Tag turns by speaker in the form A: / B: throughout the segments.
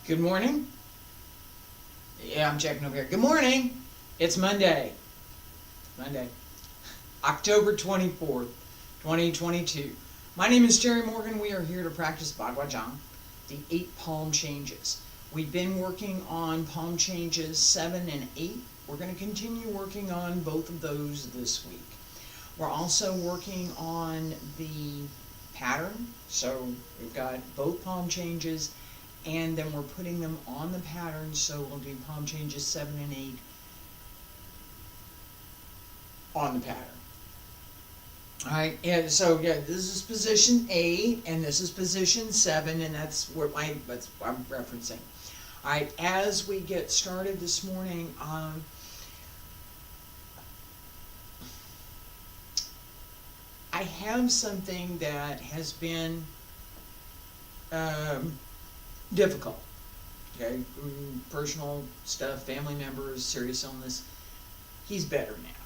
A: Good morning. Yeah, I'm checking over here. Good morning. It's Monday. October 24th, 2022. My name is Terry Morgan. We are here to practice Baguazhang, the 8 palm changes. We've been working on palm changes 7 and 8. We're going to continue working on both of those this week. We're also working on the pattern. So we've got both palm changes, and then we're putting them on the pattern. So we'll do palm changes 7 and 8 on the pattern. Alright, and so yeah, this is position 8 and this is position 7, and that's what I'm referencing. Alright, as we get started this morning, I have something that has been difficult. Okay, personal stuff, family members, serious illness. He's better now.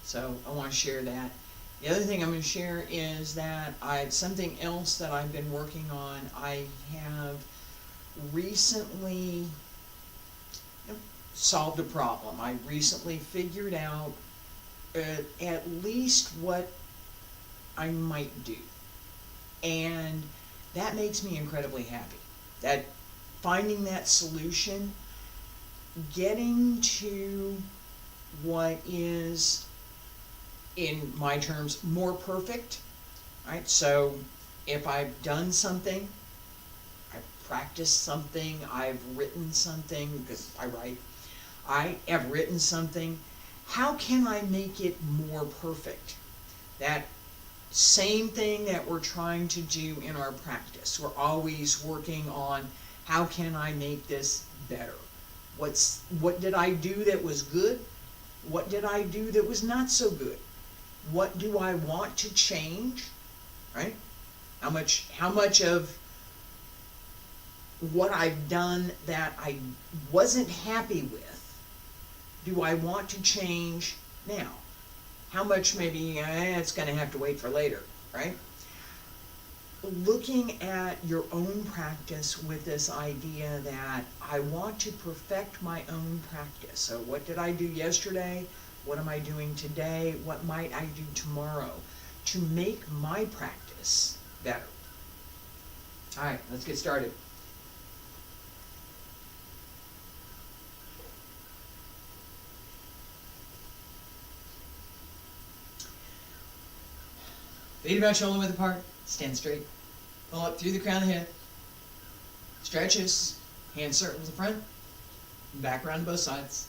A: So I want to share that. The other thing I'm going to share is that something else that I've been working on. I have recently solved a problem. I recently figured out at least what I might do, and that makes me incredibly happy. That finding that solution, getting to what is, in my terms, more perfect. Right? So if I've done something, I've practiced something, I've written something, because I have written something, how can I make it more perfect? That same thing that we're trying to do in our practice. We're always working on, how can I make this better? What did I do that was good? What did I do that was not so good? What do I want to change? Right? How much of what I've done that I wasn't happy with do I want to change now? How much maybe it's going to have to wait for later, right? Looking at your own practice with this idea that I want to perfect my own practice. So what did I do yesterday? What am I doing today? What might I do tomorrow to make my practice better? All right, let's get started. Feet about shoulder width apart, stand straight. Pull up through the crown of the head. Stretches, hands circles the front, back around to both sides.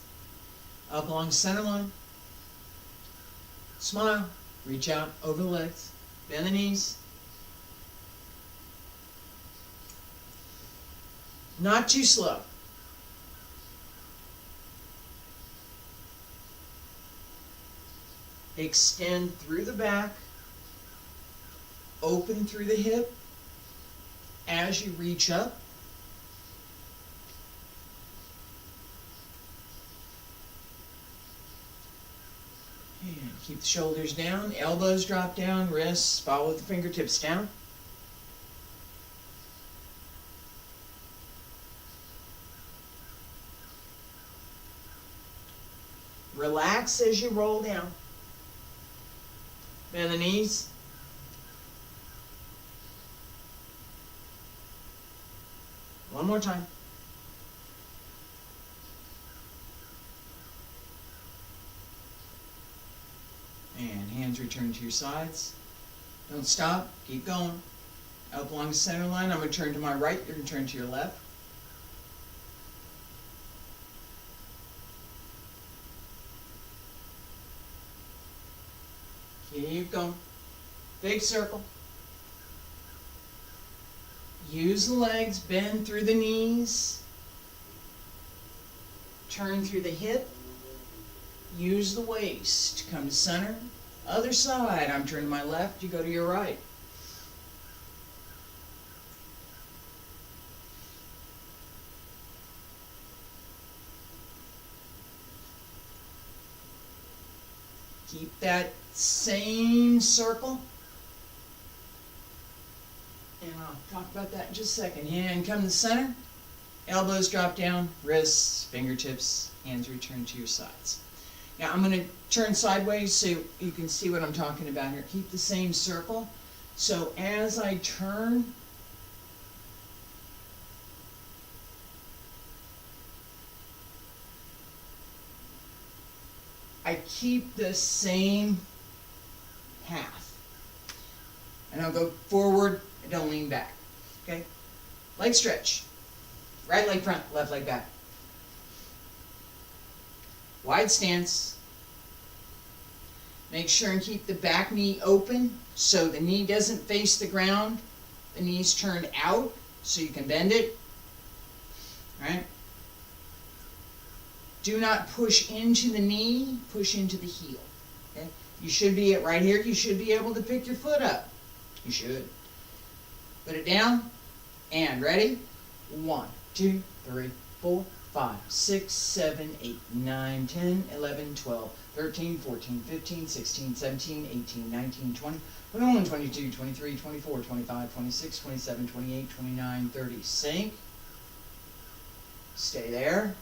A: Up along the center line. Smile, reach out over the legs, bend the knees. Not too slow. Extend through the back. Open through the hip as you reach up. And keep the shoulders down, elbows drop down, wrists follow with the fingertips down. Relax as you roll down. Bend the knees. One more time. And hands return to your sides. Don't stop. Keep going. Up along the center line. I'm going to turn to my right. You're going to turn to your left. Keep going. Big circle. Use the legs, bend through the knees, turn through the hip, use the waist, come to center, other side, I'm turning to my left, you go to your right. Keep that same circle. And I'll talk about that in just a second. Hand come to the center. Elbows drop down, wrists, fingertips, hands return to your sides. Now I'm going to turn sideways so you can see what I'm talking about here. Keep the same circle. So as I turn, I keep the same path. And I'll go forward and don't lean back. Okay? Leg stretch. Right leg front, left leg back. Wide stance. Make sure and keep the back knee open so the knee doesn't face the ground. The knee's turned out so you can bend it. All right? Do not push into the knee, push into the heel. Okay? You should be at right here, you should be able to pick your foot up. You should. Put it down and ready? 1, 2, 3, 4, 5, 6, 7, 8, 9, 10, 11, 12, 13, 14, 15, 16, 17, 18, 19, 20, 21, 22, 23, 24, 25, 26, 27, 28, 29, 30. Sink. Stay there.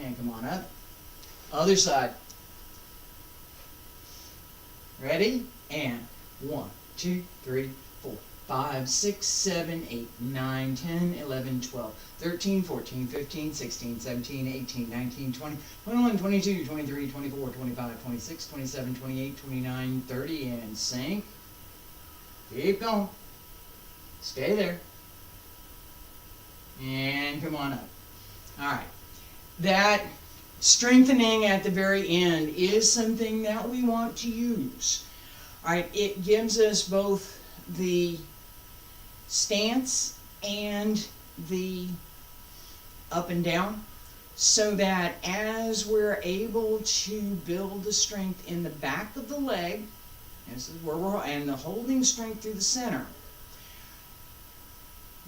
A: And come on up. Other side. Ready? And 1, 2, 3, 4, 5, 6, 7, 8, 9, 10, 11, 12, 13, 14, 15, 16, 17, 18, 19, 20, 21, 22, 23, 24, 25, 26, 27, 28, 29, 30, and sink. Keep going. Stay there. And come on up. All right. That strengthening at the very end is something that we want to use. All right. It gives us both the stance and the up and down, so that as we're able to build the strength in the back of the leg, this is where we're, and the holding strength through the center,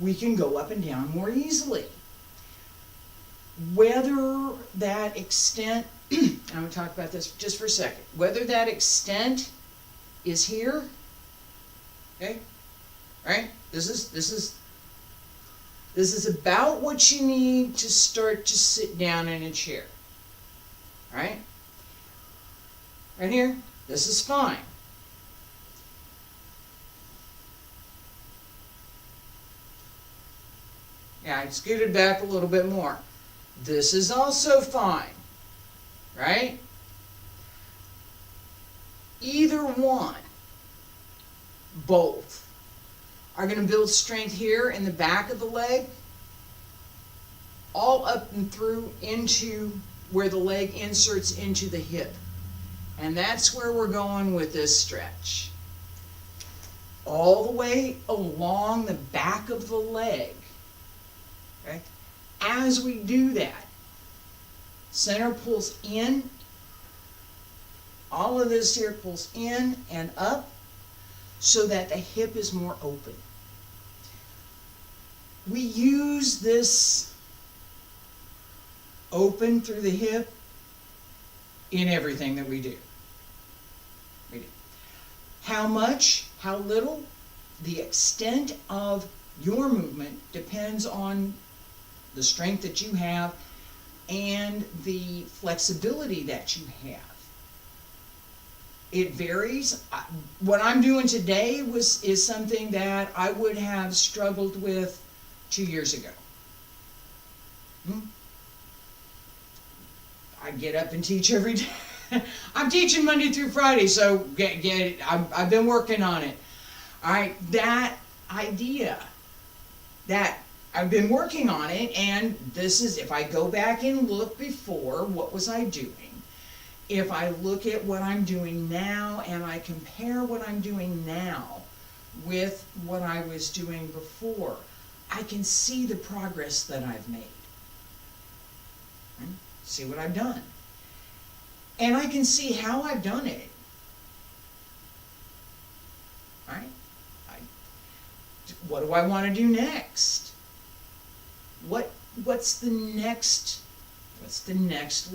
A: we can go up and down more easily. Whether that extent, I'm going to talk about this just for a second, whether that extent is here, okay, right? This is about what you need to start to sit down in a chair. Right? Right here, this is fine. Yeah, I scooted back a little bit more. This is also fine. Right? Either one, both, are going to build strength here in the back of the leg, all up and through into where the leg inserts into the hip. And that's where we're going with this stretch. All the way along the back of the leg. Okay? As we do that, center pulls in, all of this here pulls in and up, so that the hip is more open. We use this open through the hip in everything that we do. How much, how little, the extent of your movement depends on the strength that you have and the flexibility that you have. It varies. What I'm doing today is something that I would have struggled with 2 years ago. I get up and teach every day. I'm teaching Monday through Friday, so get it. I've been working on it. All right, that idea, that I've been working on it, and this is, if I go back and look before, what was I doing? If I look at what I'm doing now and I compare what I'm doing now with what I was doing before, I can see the progress that I've made. See what I've done. And I can see how I've done it. Right? What do I want to do next? What's the next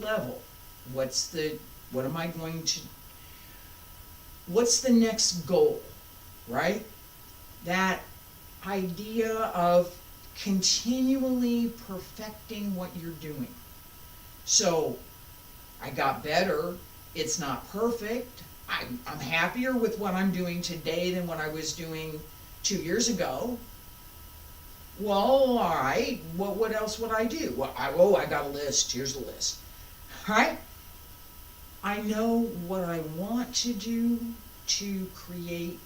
A: level? What's the next goal, right? That idea of continually perfecting what you're doing. So I got better. It's not perfect. I'm happier with what I'm doing today than what I was doing 2 years ago. Well, all right, what else would I do? Well, I got a list. Here's the list. All right? I know what I want to do to create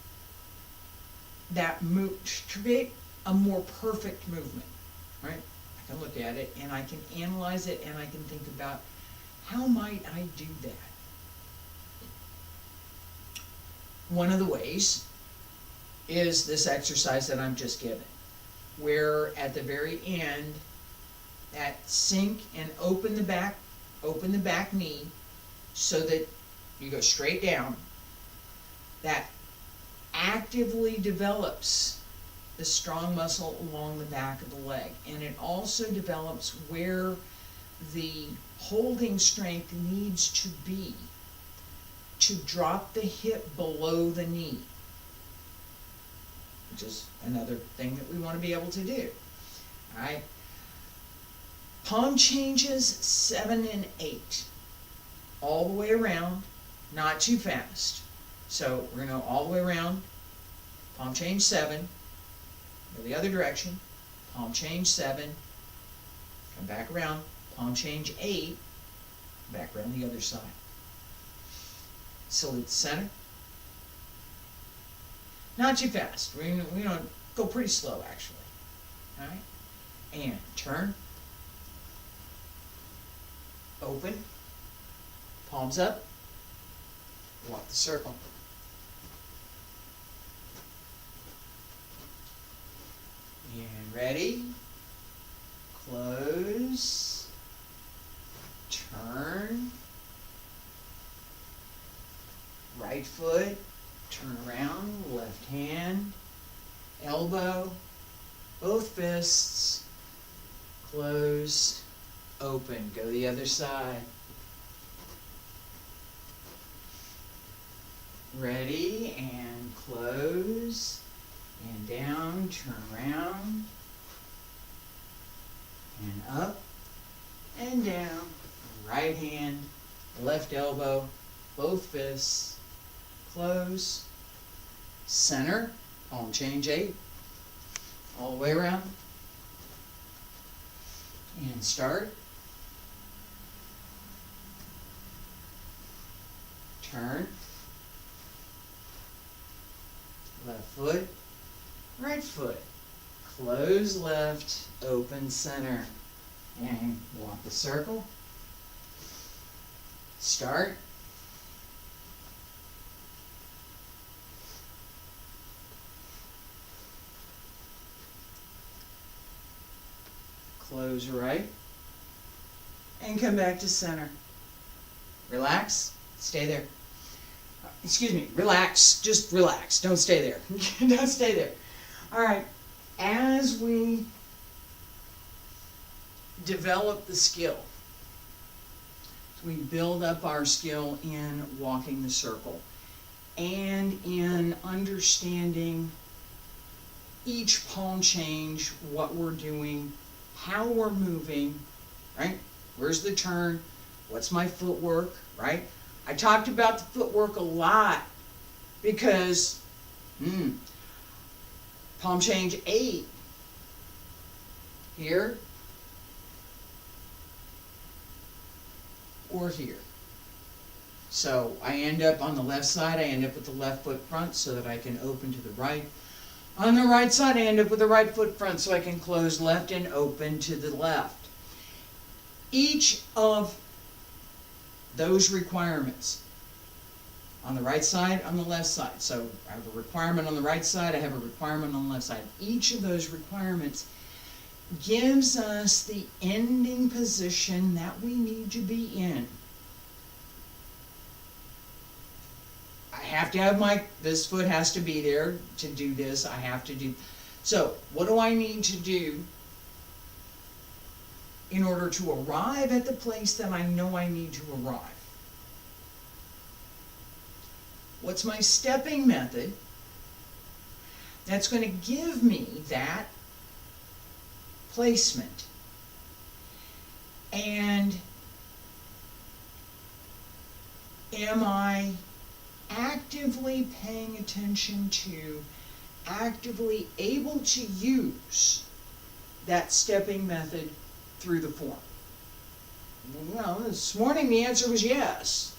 A: that to create a more perfect movement, right? I can look at it and I can analyze it and I can think about how might I do that? One of the ways is this exercise that I'm just given, where at the very end, that sink and open the back knee so that you go straight down. That actively develops the strong muscle along the back of the leg, and it also develops where the holding strength needs to be to drop the hip below the knee, which is another thing that we want to be able to do. All right. Palm changes 7 and 8, all the way around, not too fast. So we're going to go all the way around, palm change 7, go the other direction, palm change 7, come back around, palm change 8, back around the other side. Salute the center. Not too fast. We don't go pretty slow actually. All right, and turn, open, palms up, walk the circle. And ready, close, turn, right foot, turn around, left hand, elbow, both fists, close, open, go the other side. Ready, and close, and down, turn around, and up, and down, right hand, left elbow, both fists, close, center, palm change 8, all the way around, and start, turn, left foot, right foot, close left, open center, and walk the circle, start, close right, and come back to center. Relax, stay there. Excuse me, relax, just relax, don't stay there. Don't stay there. All right, as we develop the skill, we build up our skill in walking the circle and in understanding each palm change, what we're doing, how we're moving, right? Where's the turn? What's my footwork, right? I talked about the footwork a lot because palm change 8 here or here. So I end up on the left side, I end up with the left foot front so that I can open to the right. On the right side, I end up with the right foot front so I can close left and open to the left. Each of those requirements, on the right side, on the left side. So I have a requirement on the right side, I have a requirement on the left side. Each of those requirements gives us the ending position that we need to be in. I have to have this foot has to be there to do this. I have to do. So what do I need to do in order to arrive at the place that I know I need to arrive? What's my stepping method? that's going to give me that placement. And am I actively paying attention to, actively able to use that stepping method through the form? Well, this morning the answer was yes.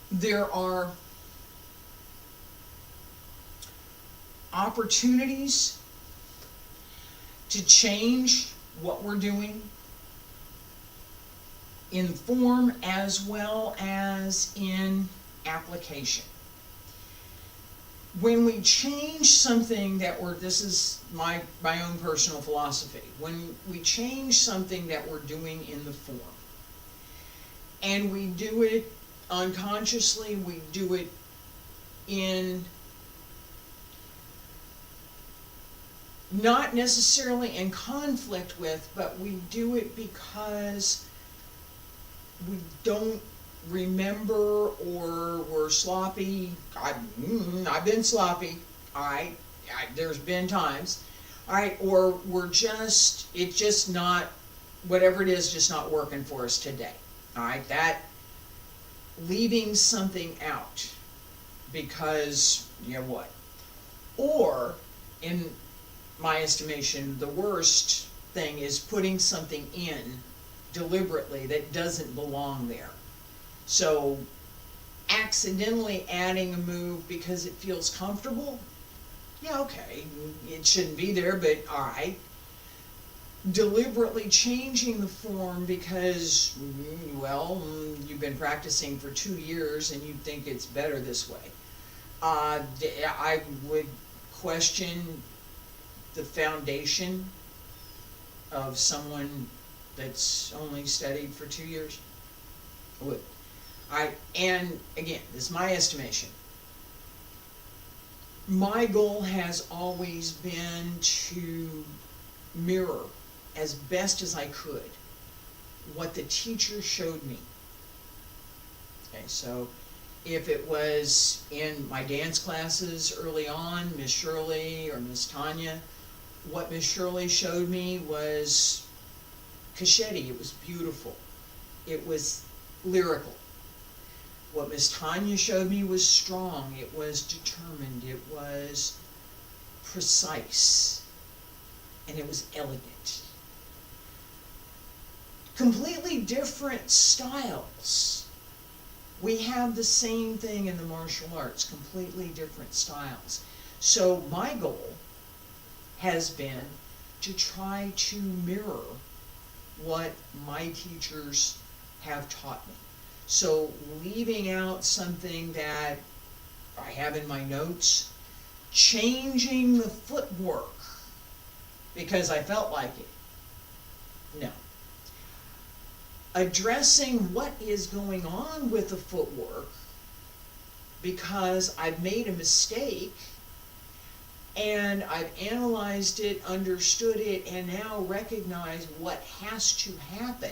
A: There are opportunities to change what we're doing in form as well as in application. When we change something that this is my own personal philosophy, when we change something that we're doing in the form, and we do it unconsciously, we do it in not necessarily in conflict with, but we do it because we don't remember, or we're sloppy. I've been sloppy. There's been times. Or it's just not, whatever it is, just not working for us today. That leaving something out because, you know what? Or, in my estimation, the worst thing is putting something in deliberately that doesn't belong there. So, accidentally adding a move because it feels comfortable, yeah, okay, it shouldn't be there, but alright. Deliberately changing the form because, well, you've been practicing for 2 years and you think it's better this way. I would question the foundation of someone that's only studied for 2 years. I would. And again, this is my estimation. My goal has always been to mirror as best as I could what the teacher showed me. Okay, so if it was in my dance classes early on, Miss Shirley or Miss Tanya, what Miss Shirley showed me was Cachetti. It was beautiful. It was lyrical. What Miss Tanya showed me was strong. It was determined. It was precise. And it was elegant. Completely different styles. We have the same thing in the martial arts, completely different styles. So my goal has been to try to mirror what my teachers have taught me. So leaving out something that I have in my notes, changing the footwork because I felt like it, no. Addressing what is going on with the footwork because I've made a mistake and I've analyzed it, understood it, and now recognize what has to happen.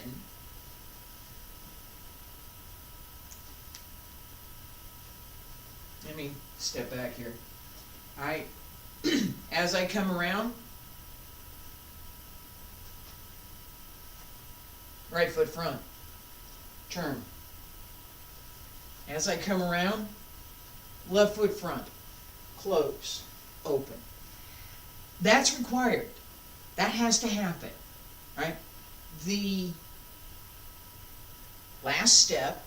A: Let me step back here. Alright, as I come around, right foot front, turn. As I come around, left foot front, close, open. That's required. That has to happen, right? The last step,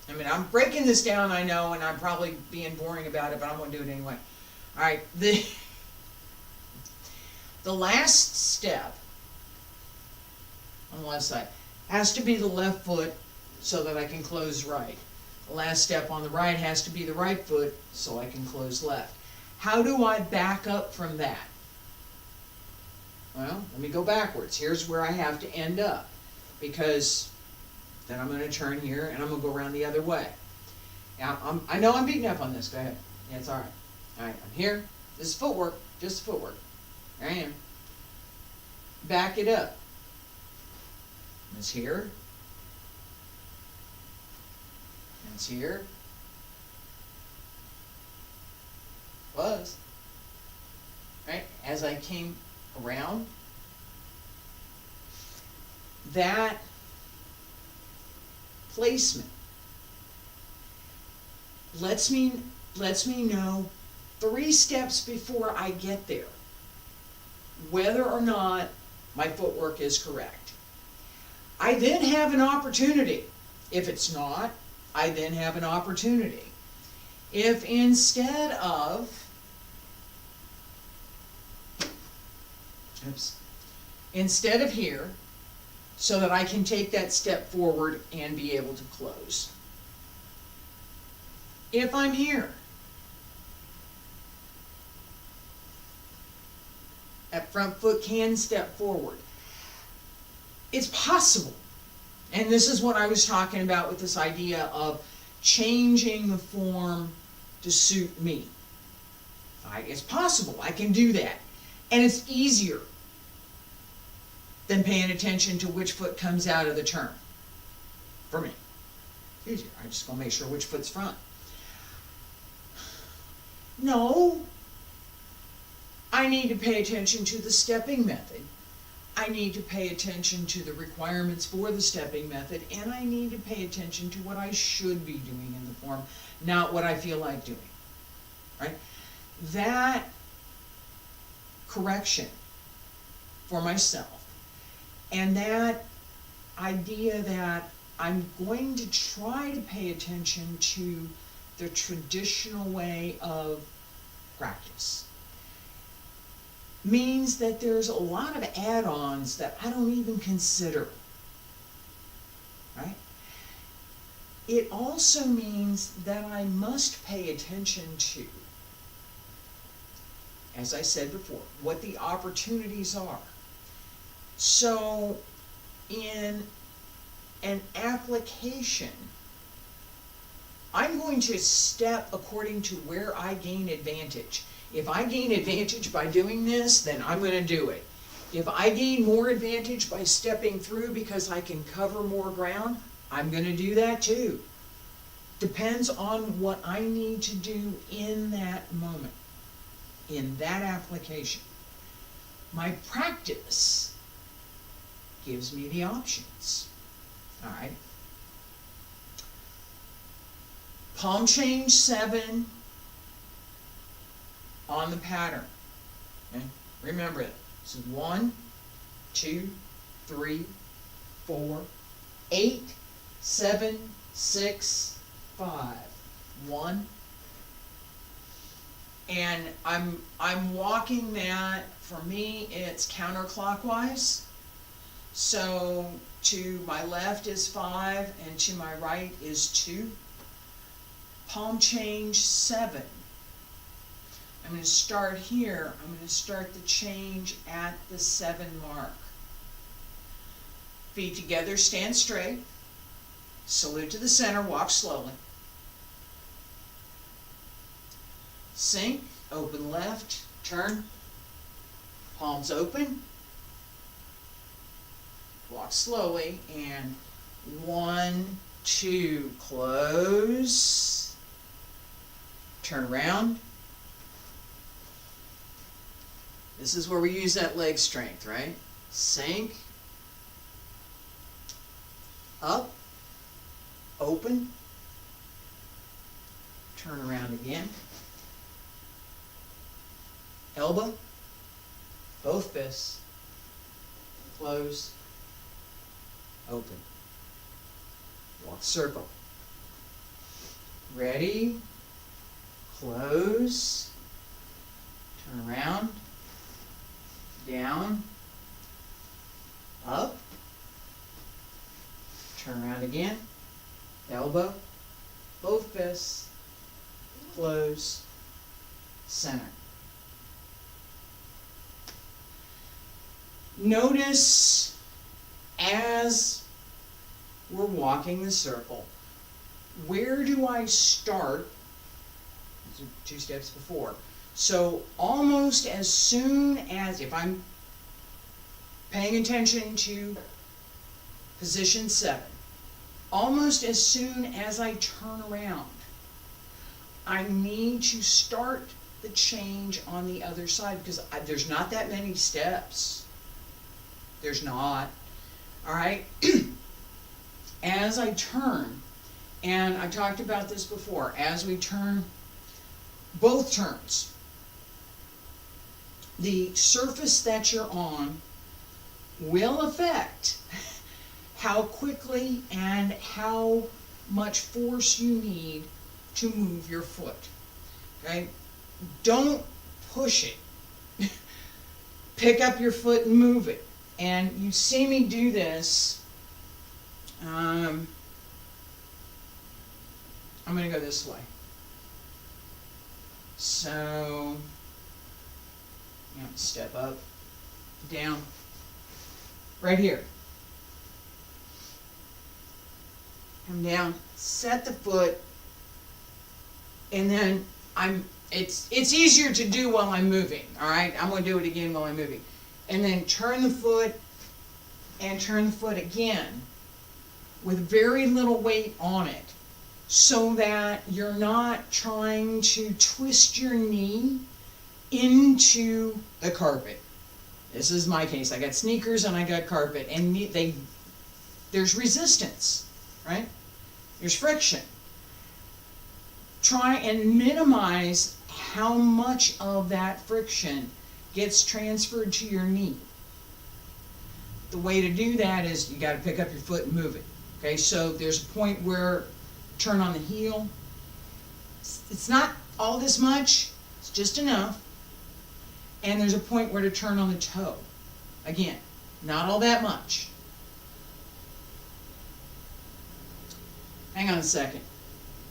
A: I mean, I'm breaking this down, I know, and I'm probably being boring about it, but I'm going to do it anyway. All right, the last step on the left side has to be the left foot so that I can close right. The last step on the right has to be the right foot so I can close left. How do I back up from that? Well, let me go backwards. Here's where I have to end up, because then I'm going to turn here and I'm going to go around the other way. Now, I know I'm beating up on this. Go ahead. Yeah, it's all right. All right, I'm here. This is footwork. Just footwork. There I am. Back it up. And it's here. And it's here. Was. Right? As I came around, that placement lets me know 3 steps before I get there whether or not my footwork is correct. I then have an opportunity. If it's not, I then have an opportunity. If instead of here, so that I can take that step forward and be able to close. If I'm here, that front foot can step forward. It's possible. And this is what I was talking about with this idea of changing the form to suit me. It's possible. I can do that. And it's easier than paying attention to which foot comes out of the turn. For me. It's easier. I just gonna make sure which foot's front. No. I need to pay attention to the stepping method. I need to pay attention to the requirements for the stepping method, and I need to pay attention to what I should be doing in the form, not what I feel like doing. Right? That correction for myself, and that idea that I'm going to try to pay attention to the traditional way of practice, means that there's a lot of add-ons that I don't even consider, right? It also means that I must pay attention to, as I said before, what the opportunities are. So in an application, I'm going to step according to where I gain advantage. If I gain advantage by doing this, then I'm going to do it. If I gain more advantage by stepping through because I can cover more ground, I'm going to do that too. Depends on what I need to do in that moment, in that application. My practice gives me the options. All right. Palm change 7 on the pattern. Okay? Remember it. This is 1, 2, 3, 4, 8, 7, 6, 5. 1. And I'm walking that, for me, it's counterclockwise. So to my left is 5 and to my right is 2. Palm change 7. I'm going to start here. I'm going to start the change at the 7 mark. Feet together, stand straight. Salute to the center, walk slowly. Sink, open left, turn. Palms open. Walk slowly, and 1, 2, close. Turn around. This is where we use that leg strength, right? Sink. Up. Open. Turn around again. Elbow. Both fists. Close. Open. Walk circle. Ready. Close. Turn around. Down. Up. Turn around again. Elbow. Both fists. Close. Center. Notice as we're walking the circle, where do I start? These are 2 steps before. So almost as soon as, if I'm paying attention to position 7. Almost as soon as I turn around, I need to start the change on the other side because there's not that many steps. There's not. All right. As I turn, and I talked about this before, as we turn both turns, the surface that you're on will affect how quickly and how much force you need to move your foot. Okay? Don't push it. Pick up your foot and move it. And you see me do this. I'm going to go this way. So, step up, down, right here. Come down, set the foot, and then it's easier to do while I'm moving, all right? I'm going to do it again while I'm moving. And then turn the foot and turn the foot again with very little weight on it so that you're not trying to twist your knee into the carpet. This is my case. I got sneakers and I got carpet, and there's resistance, right? There's friction. Try and minimize how much of that friction gets transferred to your knee. The way to do that is you got to pick up your foot and move it. Okay, so there's a point where turn on the heel. It's not all this much, it's just enough. And there's a point where to turn on the toe. Again, not all that much. Hang on a second.